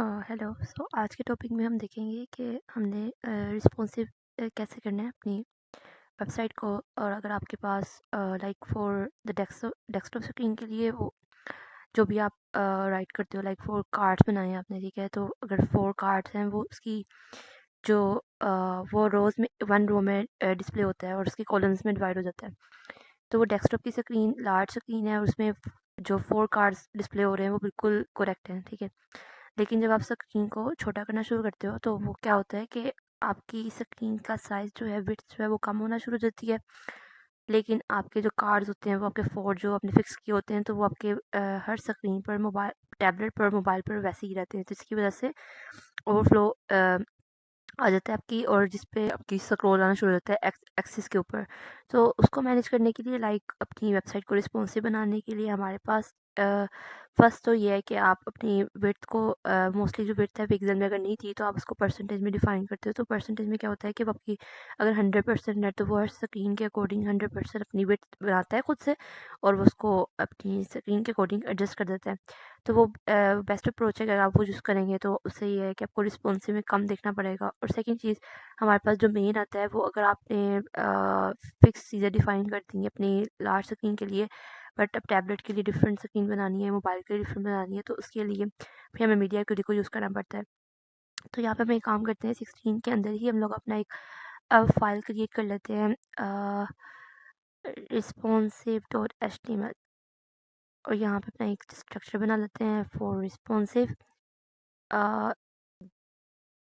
Hello. सो आज के topic में हम देखेंगे कि हमने रिस्पॉन्सिव कैसे करना है अपनी वेबसाइट को। और अगर आपके पास like for the desktop screen के लिए वो जो भी आप राइट करते हो, लाइक 4 कार्ड्स बनाए हैं आपने, ठीक है। तो अगर 4 कार्ड्स हैं, वो उसकी जो वो रोज़ में 1 रो में डिस्प्ले होता है और उसकी कॉलम्स में डिवाइड हो जाता है। तो वो डेस्कटॉप की स्क्रीन लार्ज स्क्रीन है और उसमें जो 4 कार्ड्स डिस्प्ले हो रहे हैं वो बिल्कुल करेक्ट हैं, ठीक है। लेकिन जब आप स्क्रीन को छोटा करना शुरू करते हो तो वो क्या होता है कि आपकी स्क्रीन का साइज़ जो है, विड्थ जो है, वो कम होना शुरू हो जाती है। लेकिन आपके जो कार्ड्स होते हैं वो आपके 4 जो आपने फिक्स किए होते हैं, तो वो आपके हर स्क्रीन पर, मोबाइल, टैबलेट पर, मोबाइल पर वैसे ही रहते हैं, जिसकी वजह से ओवरफ्लो आ जाता है आपकी, और जिस पे आपकी स्क्रॉल आना शुरू हो जाता है एक्सिस के ऊपर। तो उसको मैनेज करने के लिए, लाइक अपनी वेबसाइट को रिस्पॉन्सिव बनाने के लिए, हमारे पास फर्स्ट तो ये है कि आप अपनी विड्थ को, मोस्टली जो विड्थ है पिक्सल में अगर नहीं थी तो आप उसको परसेंटेज में डिफाइन करते हो। तो परसेंटेज में क्या होता है कि वो आपकी अगर 100% है तो वो हर स्क्रीन के अकॉर्डिंग 100% अपनी विड्थ बनाता है खुद से, और वो उसको अपनी स्क्रीन के अकॉर्डिंग एडजस्ट कर देता है। तो वो बेस्ट अप्रोच है। अगर आप वो यूज़ करेंगे तो उससे ये है कि आपको रिस्पॉन्सिव में कम देखना पड़ेगा। और सेकंड चीज़, हमारे पास जो मेन आता है वो, अगर आपने फिक्स चीज़ें डिफ़ाइन कर दी हैं अपनी लार्ज स्क्रीन के लिए, बट अब टैबलेट के लिए डिफरेंट स्क्रीन बनानी है, मोबाइल के लिए डिफरेंट बनानी है, तो उसके लिए फिर हमें मीडिया क्यूरी को यूज़ करना पड़ता है। तो यहाँ पे हम एक काम करते हैं, 16 के अंदर ही हम लोग अपना एक फाइल क्रिएट कर लेते हैं, responsive.html, और यहाँ पे अपना एक स्ट्रक्चर बना लेते हैं फॉर रिस्पॉन्सिव।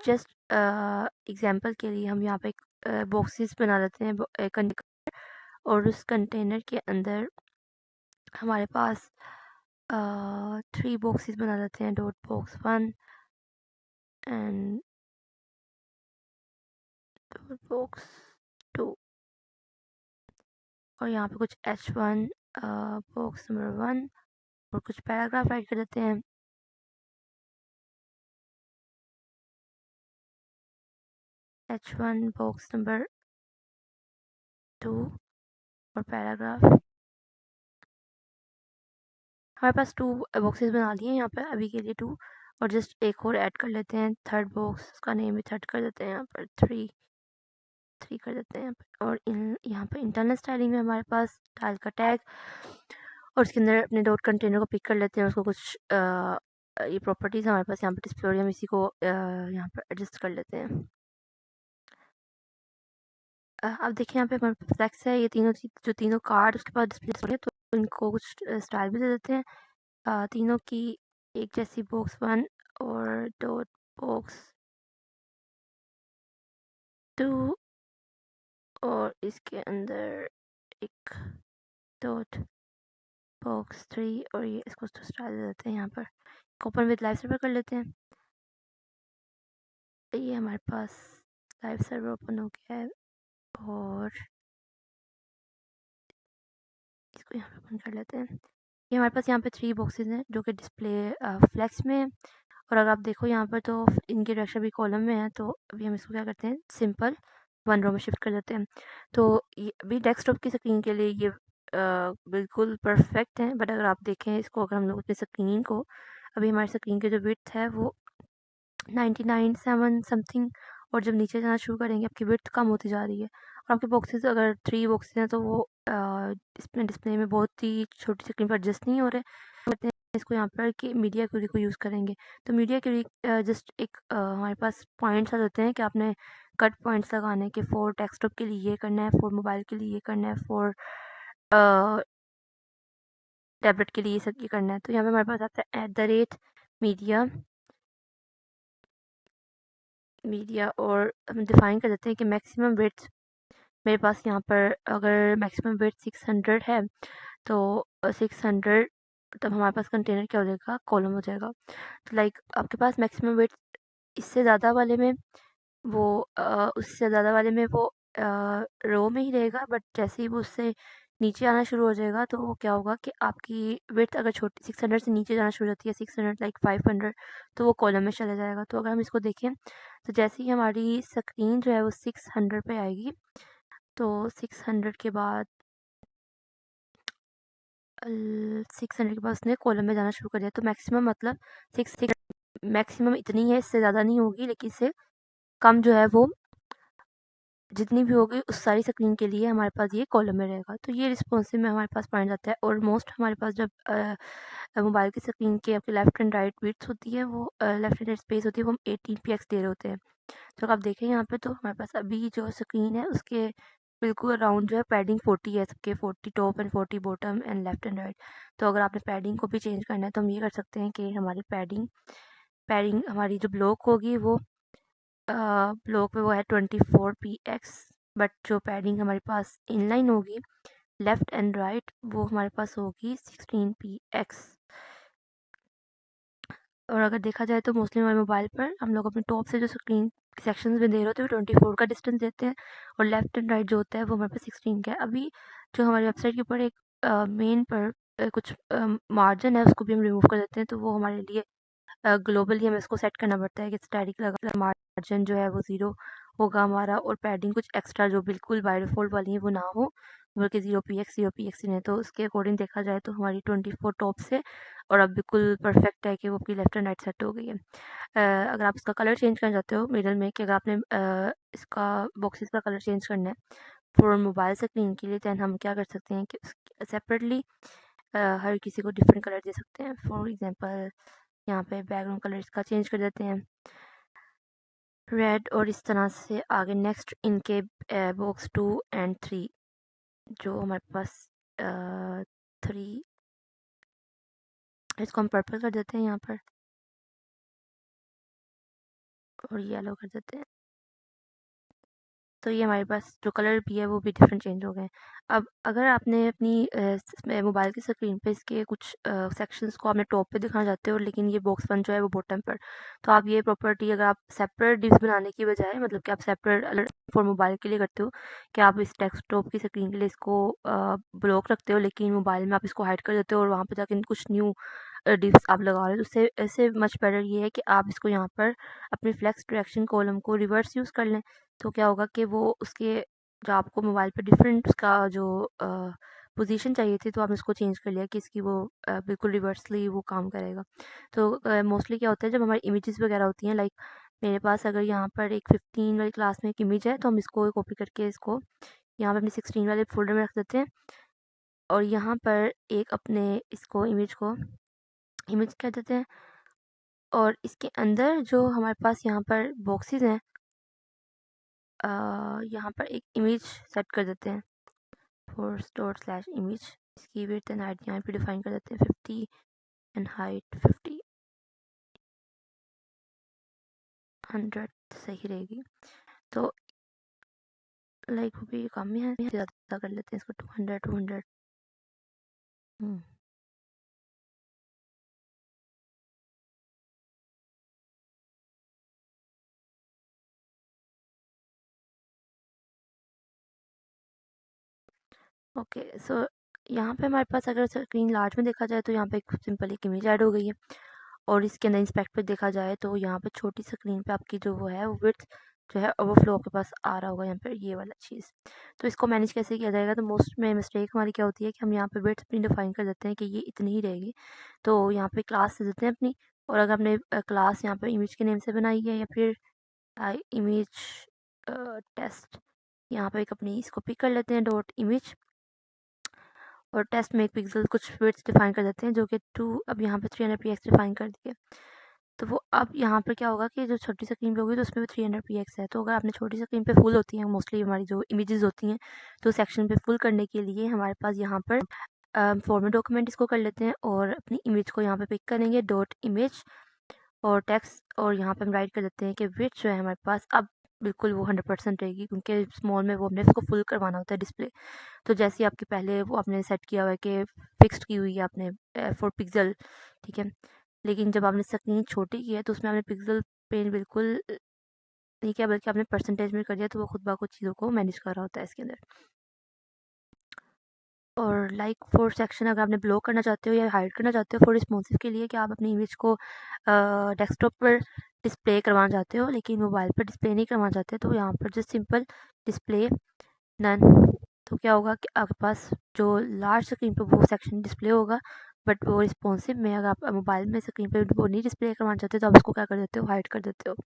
जस्ट एग्जांपल के लिए हम यहाँ पे एक बॉक्सेस बना लेते हैं, कंटेनर, और उस कंटेनर के अंदर हमारे पास 3 बॉक्सेस बना लेते हैं, dot box 1 and dot box 2, और यहाँ पे कुछ H1 बॉक्स नंबर 1 और कुछ पैराग्राफ राइट कर देते हैं। H1 बॉक्स नंबर 2 और पैराग्राफ। हमारे पास 2 बॉक्सेस बना लिए हैं यहाँ पे अभी के लिए, 2, और जस्ट एक और ऐड कर लेते हैं, थर्ड बॉक्स, उसका नेम भी थर्ड कर देते हैं यहाँ पर, 3 कर देते हैं यहाँ पे। और यहाँ पे इंटरनल स्टाइलिंग में हमारे पास स्टाइल का टैग, और उसके अंदर अपने डॉट कंटेनर को पिक कर लेते हैं, उसको कुछ ये प्रॉपर्टीज़ हमारे पास यहाँ पर डिस्प्ले हो रही है, हम इसी को यहाँ पर एडजस्ट कर लेते हैं। अब देखिए यहाँ पे हमारे पास फ्लेक्स है, ये तीनों जो तीनों कार्ड उसके पास डिस्प्ले हो रही है, तो इनको कुछ स्टाइल भी दे देते हैं, तीनों की एक जैसी, बॉक्स 1 और डॉट बॉक्स 2, और इसके अंदर एक डॉट बॉक्स 3, और ये इसको स्टाइल दे देते हैं यहाँ पर। ओपन विद लाइव सर्वर कर लेते हैं। ये हमारे पास लाइव सर्वर ओपन हो गया है, और इसको यहाँ पे ओपन कर लेते हैं। ये हमारे पास यहाँ पे 3 बॉक्सेस हैं जो कि डिस्प्ले फ्लेक्स में है, और अगर आप देखो यहाँ पर तो इनके डायरेक्शन भी कॉलम में है। तो अभी हम इसको क्या करते हैं, सिंपल 1 रो में शिफ्ट कर देते हैं। तो ये अभी डेस्कटॉप की स्क्रीन के लिए ये बिल्कुल परफेक्ट है, बट अगर आप देखें इसको, अगर हम लोग अपनी स्क्रीन को, अभी हमारी स्क्रीन की जो विड्थ है वो 99.7 समथिंग, और जब नीचे जाना शुरू करेंगे आपकी विड्थ कम होती जा रही है, और आपके बॉक्सेस अगर 3 बॉक्सेस हैं तो वो इसमें डिस्प्ले में बहुत ही छोटी स्क्रीन पर एडजस्ट नहीं हो रहे। करते हैं इसको यहाँ पर कि मीडिया क्यूरी को यूज़ करेंगे। तो मीडिया क्यूरी जस्ट एक हमारे पास पॉइंट्स आ जाते हैं कि आपने कट पॉइंट्स लगाने के, फॉर डेस्कटॉप के लिए ये करना है, फॉर मोबाइल के लिए ये करना है, फॉर टैबलेट के लिए ये सब ये करना है। तो यहाँ पे हमारे पास आता है @media मीडिया, और हम डिफाइन कर देते हैं कि मैक्सिमम विड्थ, मेरे पास यहाँ पर अगर मैक्सिमम विड्थ 600 है, तो 600, तब हमारे पास कंटेनर क्या हो जाएगा, कॉलम हो जाएगा। तो लाइक आपके पास मैक्सिमम विड्थ इससे ज़्यादा वाले में वो उससे ज़्यादा वाले में वो रो में ही रहेगा, बट जैसे ही वो उससे नीचे आना शुरू हो जाएगा तो वो क्या होगा कि आपकी विड्थ अगर छोटी 600 से नीचे जाना शुरू हो जाती है, 600 लाइक 500, तो वो कॉलम में चला जाएगा। तो अगर हम इसको देखें तो जैसे ही हमारी स्क्रीन जो है वो 600 पे आएगी, तो 600 के बाद 600 के बाद उसने कॉलम में जाना शुरू कर दिया। तो मैक्सिमम मतलब 6 मैक्सिमम इतनी है, इससे ज़्यादा नहीं होगी, लेकिन इससे कम जो है वो जितनी भी होगी उस सारी स्क्रीन के लिए हमारे पास ये कॉलम में रहेगा। तो ये रिस्पॉन्सिव में हमारे पास पॉइंट जाता है। और मोस्ट हमारे पास जब मोबाइल की स्क्रीन के आपके लेफ्ट एंड राइट बिट्स होती है, वो लेफ्ट एंड राइट स्पेस होती है, वो हम 18 px दे रहे होते हैं। तो अगर आप देखें यहाँ पे, तो हमारे पास अभी जो स्क्रीन है उसके बिल्कुल अराउंड जो है पैडिंग 40 है, सबके 40 top and 40 bottom and left and right. तो अगर आपने पैडिंग को भी चेंज करना है तो हम ये कर सकते हैं कि हमारी पैडिंग पैडिंग हमारी जो ब्लॉक होगी वो ब्लॉक में वो है 24 px, बट जो पैडिंग हमारे पास इनलाइन होगी लेफ्ट एंड राइट, वो हमारे पास होगी 16 px। और अगर देखा जाए तो मोस्टली हमारे मोबाइल पर हम लोग अपने टॉप से जो स्क्रीन सेक्शंस में दे रहे होते हैं वो 24 का डिस्टेंस देते हैं, और लेफ्ट एंड राइट जो होता है वो हमारे पास 16 का है। अभी जो हमारी वेबसाइट के ऊपर एक मेन पर कुछ मार्जिन है, उसको भी हम रिमूव कर देते हैं, तो वो हमारे लिए ग्लोबली हमें इसको सेट करना पड़ता है कि स्टैटिक लगा मार्जिन जो है वो 0 होगा हमारा, और पैडिंग कुछ एक्स्ट्रा जो बिल्कुल बाय डिफ़ॉल्ट वाली है वो ना हो, बल्कि 0 px ही है। तो उसके अकॉर्डिंग देखा जाए तो हमारी 24 टॉप से और अब बिल्कुल परफेक्ट है कि वो आपकी लेफ्ट एंड राइट सेट हो गई है। अगर आप इसका कलर चेंज करना चाहते हो मिडल में, कि अगर आपने इसका बॉक्सेस का कलर चेंज करना है फॉर मोबाइल स्क्रीन के लिए, दैन हम क्या कर सकते हैं कि सेपरेटली हर किसी को डिफरेंट कलर दे सकते हैं। फॉर एग्जांपल यहाँ पे बैकग्राउंड कलर इसका चेंज कर देते हैं रेड, और इस तरह से आगे नेक्स्ट इनके बॉक्स 2 और 3 जो हमारे पास 3, इसको हम पर्पल कर देते हैं यहाँ पर, और येलो कर देते हैं। तो ये हमारे पास जो कलर भी है वो भी डिफरेंट चेंज हो गए हैं। अब अगर आपने अपनी मोबाइल की स्क्रीन पे इसके कुछ सेक्शंस को आपने टॉप पे दिखाना चाहते हो, लेकिन ये बॉक्स वन जो है वो बॉटम पर, तो आप ये प्रॉपर्टी अगर आप सेपरेट डिव्स बनाने की बजाय, मतलब कि आप सेपरेट अलग फॉर मोबाइल के लिए करते हो कि आप इस डेस्कटॉप की स्क्रीन के लिए इसको ब्लॉक रखते हो, लेकिन मोबाइल में आप इसको हाइड कर देते हो और वहाँ पर जाके कुछ न्यू डिव्स आप लगा रहे हो, तो उससे ऐसे मच बेटर ये है कि आप इसको यहाँ पर अपनी फ्लेक्स डायरेक्शन कॉलम को रिवर्स यूज़ कर लें। तो क्या होगा कि वो उसके जो आपको मोबाइल पे डिफरेंट उसका जो पोजीशन चाहिए थी, तो आपने उसको चेंज कर लिया कि इसकी वो बिल्कुल रिवर्सली वो काम करेगा। तो मोस्टली क्या होता है जब हमारी इमेजेस वगैरह होती हैं, लाइक मेरे पास अगर यहाँ पर एक 15 वाली क्लास में एक इमेज है, तो हम इसको कॉपी करके इसको यहाँ पे अपने 16 वाले फोल्डर में रख देते हैं, और यहाँ पर एक अपने इसको इमेज कह देते हैं, और इसके अंदर जो हमारे पास यहाँ पर बॉक्सेस हैं, यहाँ पर एक इमेज सेट कर देते हैं फोर्स डॉट स्लैश इमेज। इसकी विड्थ एंड हाइट यहाँ पे डिफाइन कर देते हैं 50 एंड हाइट 50, 100 सही रहेगी। तो लाइक वो भी कम ही है, ज़्यादा कर लेते हैं इसको 200 ओके। सो यहाँ पे हमारे पास अगर स्क्रीन लार्ज में देखा जाए तो यहाँ पे एक सिंपल एक इमेज ऐड हो गई है, और इसके अंदर इंस्पेक्ट पे देखा जाए तो यहाँ पे छोटी स्क्रीन पे आपकी जो वो है वो विड्थ जो है ओवरफ्लो के पास आ रहा होगा यहाँ पे ये वाला चीज़। तो इसको मैनेज कैसे किया जाएगा, तो मोस्ट में मिस्टेक हमारी क्या होती है कि हम यहाँ पे विड्थ अपनी डिफाइन कर देते हैं कि ये इतनी ही रहेगी, तो यहाँ पे क्लास दे देते हैं अपनी, और अगर हमने क्लास यहाँ पे इमेज के नेम से बनाई है, या फिर इमेज टेस्ट, यहाँ पे एक अपनी इसको पिक कर लेते हैं डॉट इमेज, और टेस्ट में एक पिक्सल कुछ विड्थ डिफाइन कर देते हैं जो कि 2, अब यहाँ पे 300 px डिफाइन कर दिए। तो वो अब यहाँ पर क्या होगा कि जो छोटी स्क्रीन पे होगी तो उसमें भी 300 px है, तो अगर आपने छोटी स्क्रीन पे फुल होती हैं मोस्टली हमारी जो इमेजेस होती हैं, तो सेक्शन पे फुल करने के लिए हमारे पास यहाँ पर फॉर्मेट डॉक्यूमेंट इसको कर लेते हैं, और अपनी इमेज को यहाँ पे पिक करेंगे डॉट इमेज और टेक्स्ट, और यहाँ पे हम राइट कर देते हैं कि विड्थ जो है हमारे पास अब बिल्कुल वो 100% रहेगी, क्योंकि स्मॉल में वो हमने इसको फुल करवाना होता है डिस्प्ले। तो जैसे आपके पहले वो आपने सेट किया हुआ है कि फिक्स्ड की हुई है आपने फॉर पिक्सल, ठीक है, लेकिन जब आपने स्क्रीन छोटी की है तो उसमें आपने पिक्सल पेन बिल्कुल नहीं किया, बल्कि आपने परसेंटेज में कर दिया, तो वो खुद ब खुद चीज़ों को मैनेज कर रहा होता है इसके अंदर। और लाइक फॉर सेक्शन अगर आपने ब्लॉक करना चाहते हो या हाइड करना चाहते हो फॉर रिस्पॉन्सिव के लिए, कि आप अपनी इमेज को डेस्कटॉप पर डिस्प्ले करवाना चाहते हो लेकिन मोबाइल पर डिस्प्ले नहीं करवाना चाहते, तो यहाँ पर जस्ट सिंपल डिस्प्ले नन, तो क्या होगा कि आपके पास जो लार्ज स्क्रीन पर वो सेक्शन डिस्प्ले होगा, बट वो रिस्पॉन्सिव में अगर आप मोबाइल में स्क्रीन पे वो नहीं डिस्प्ले करवाना चाहते तो आप उसको क्या कर देते हो, हाइड कर देते हो।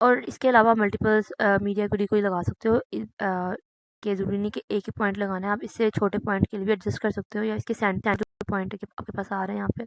और इसके अलावा मल्टीपल्स मीडिया क्वेरी कोई लगा सकते हो, कि ज़रूरी नहीं कि एक ही पॉइंट लगाना है, आप इससे छोटे पॉइंट के लिए भी एडजस्ट कर सकते हो, या इसके सेंटर पॉइंट आपके पास आ रहे हैं यहाँ पे,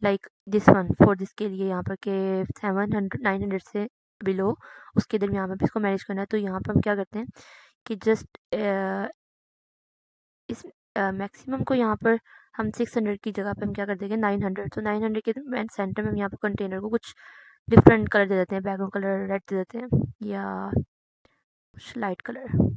like this one for this के लिए यहाँ पर के 700 900 से बिलो, उसके दरमियान में भी इसको मैनेज करना है। तो यहाँ पर हम क्या करते हैं कि जस्ट इस मैक्सिमम को यहाँ पर हम 600 की जगह पे हम क्या कर देंगे 900। तो 900 के सेंटर में हम यहाँ पर कंटेनर को कुछ डिफरेंट कलर दे देते हैं, बैकग्राउंड कलर रेड दे देते हैं या कुछ लाइट कलर।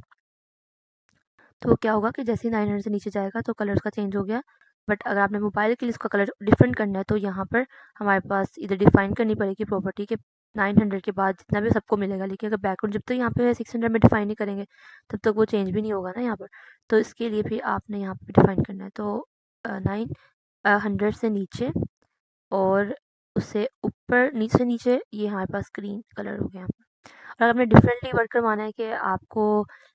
तो क्या होगा कि जैसे ही 900 से नीचे जाएगा तो कलर उसका चेंज हो गया। बट अगर आपने मोबाइल के लिए उसका कलर डिफरेंट करना है तो यहाँ पर हमारे पास इधर डिफाइन करनी पड़ेगी प्रॉपर्टी के 900 के बाद जितना भी सबको मिलेगा। लेकिन अगर बैकग्राउंड जब तक यहाँ पे 600 में डिफाइन नहीं करेंगे तब तक वो चेंज भी नहीं होगा ना यहाँ पर। तो इसके लिए भी आपने यहाँ पर डिफाइन करना है। तो 900 से नीचे और उससे ऊपर नीचे से नीचे ये हमारे पास ग्रीन कलर हो गया। और आपने डिफरेंटली वर्क करवाना है कि आपको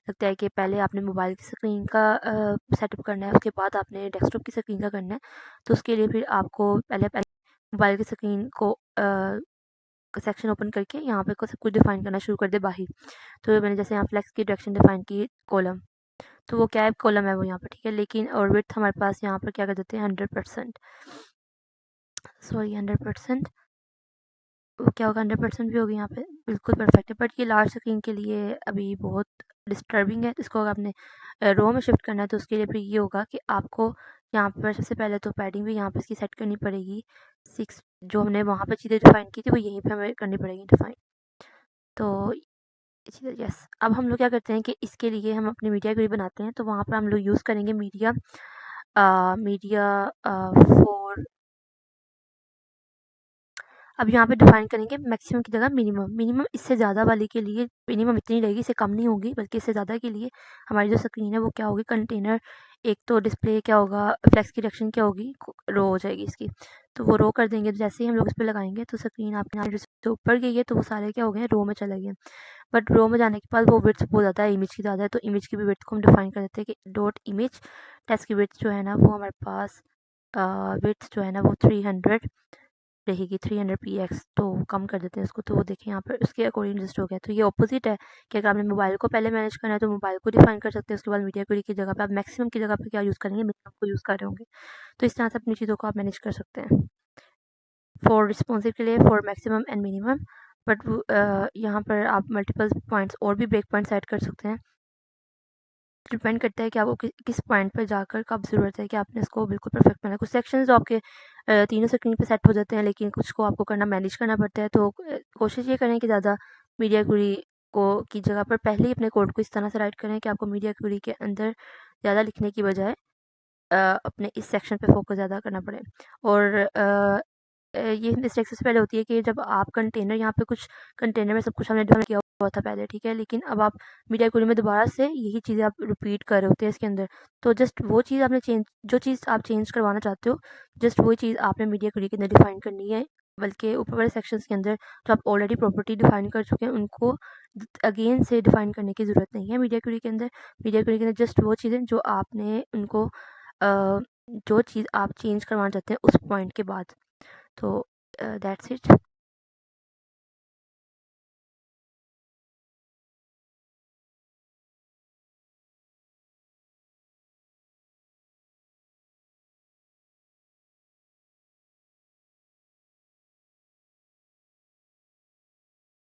लगता है कि पहले आपने मोबाइल की स्क्रीन का सेटअप करना है, उसके बाद आपने डेस्कटॉप की स्क्रीन का करना है। तो उसके लिए फिर आपको पहले पहले मोबाइल की स्क्रीन को सेक्शन ओपन करके यहाँ पे सब कुछ डिफाइन करना शुरू कर दे बाहर। तो मैंने जैसे यहाँ फ्लेक्स की डायरेक्शन डिफाइन की कॉलम, तो वो क्या है कॉलम है वो यहाँ पर, ठीक है। लेकिन और विड्थ हमारे पास यहाँ पर क्या कर देते हैं 100%, सॉरी 100%, वो क्या होगा 100% भी होगी यहाँ पे, बिल्कुल परफेक्ट है। बट ये लार्ज स्क्रीन के लिए अभी बहुत डिस्टर्बिंग है। इसको अगर आपने रो में शिफ्ट करना है तो उसके लिए फिर ये होगा कि आपको यहाँ पर सबसे पहले तो पैडिंग भी यहाँ पर इसकी सेट करनी पड़ेगी। 6 जो हमने वहाँ पर चीज़ें डिफाइन की थी वो यहीं पर हमें करनी पड़ेगी डिफाइन। तो इसी तरह यस, अब हम लोग क्या करते हैं कि इसके लिए हम अपनी मीडिया क्वेरी बनाते हैं। तो वहाँ पर हम लोग यूज़ करेंगे मीडिया मीडिया फोर। अब यहाँ पे डिफाइन करेंगे मैक्सिमम की जगह मिनिमम। मिनिमम इससे ज़्यादा वाली के लिए मिनिमम इतनी रहेगी, इससे कम नहीं होगी, बल्कि इससे ज़्यादा के लिए हमारी जो स्क्रीन है वो क्या होगी कंटेनर, एक तो डिस्प्ले क्या होगा फ्लेक्स की डायरेक्शन क्या होगी रो हो जाएगी इसकी। तो वो रो कर देंगे। तो जैसे ही हम लोग इस पर लगाएंगे तो स्क्रीन आपके यहाँ जो ऊपर गई है तो वो सारे क्या हो गए रो में चले गए। बट रो में जाने के बाद वो विड्थ बहुत ज़्यादा है, इमेज की ज़्यादा है, तो इमेज की भी विड्थ को हम डिफाइन कर देते हैं कि डॉट इमेज टेक्स्ट की विड्थ जो है ना वो हमारे पास विड्थ जो है ना वो 300 रहेगी, 300 px। तो कम कर देते हैं इसको। तो वो देखिए यहाँ पर उसके अकॉर्डिंग एडजस्ट हो गया। तो ये ऑपोजिट है कि अगर आपने मोबाइल को पहले मैनेज करना है तो मोबाइल को डिफाइन कर सकते हैं, उसके बाद मीडिया क्वेरी की जगह पे आप मैक्सिमम की जगह पे क्या यूज़ करेंगे, मिनिमम को यूज़ कर रहे होंगे। तो इस तरह से अपनी चीज़ों को आप मैनेज कर सकते हैं फॉर रिस्पॉन्सिव के लिए, for maximum and minimum. But यहाँ पर आप मल्टीपल पॉइंट्स और भी ब्रेक पॉइंट सेट कर सकते हैं। डिपेंड करता है कि आपको किस पॉइंट पर जाकर कब ज़रूरत है कि आपने इसको बिल्कुल परफेक्ट बनाना है। कुछ सेक्शंस जो आपके तीनों स्क्रीन पे सेट हो जाते हैं, लेकिन कुछ को आपको करना मैनेज करना पड़ता है। तो कोशिश ये करें कि ज़्यादा मीडिया क्वेरी को की जगह पर पहले ही अपने कोड को इस तरह से राइट करें कि आपको मीडिया क्वेरी के अंदर ज़्यादा लिखने की बजाय अपने इस सेक्शन पे फोकस ज़्यादा करना पड़े। और ये मिस्टेक सबसे पहले होती है कि जब आप कंटेनर यहाँ पे कुछ कंटेनर में सब कुछ हमने डिफाइन किया हुआ था पहले, ठीक है, लेकिन अब आप मीडिया क्वेरी में दोबारा से यही चीज़ें आप रिपीट कर रहे होते हैं इसके अंदर। तो जस्ट वो चीज़ आपने चेंज, जो चीज़ आप चेंज करवाना चाहते हो, जस्ट वही चीज़ आपने मीडिया क्वेरी के अंदर डिफाइन करनी है। बल्कि ऊपर वाले सेक्शंस के अंदर जो आप ऑलरेडी प्रॉपर्टी डिफाइन कर चुके हैं उनको अगेन से डिफाइन करने की ज़रूरत नहीं है मीडिया क्वेरी के अंदर। मीडिया क्वेरी के अंदर जस्ट वो चीज़ें जो आपने उनको जो चीज़ आप चेंज करवाना चाहते हैं उस पॉइंट के बाद। तो दैट्स इट।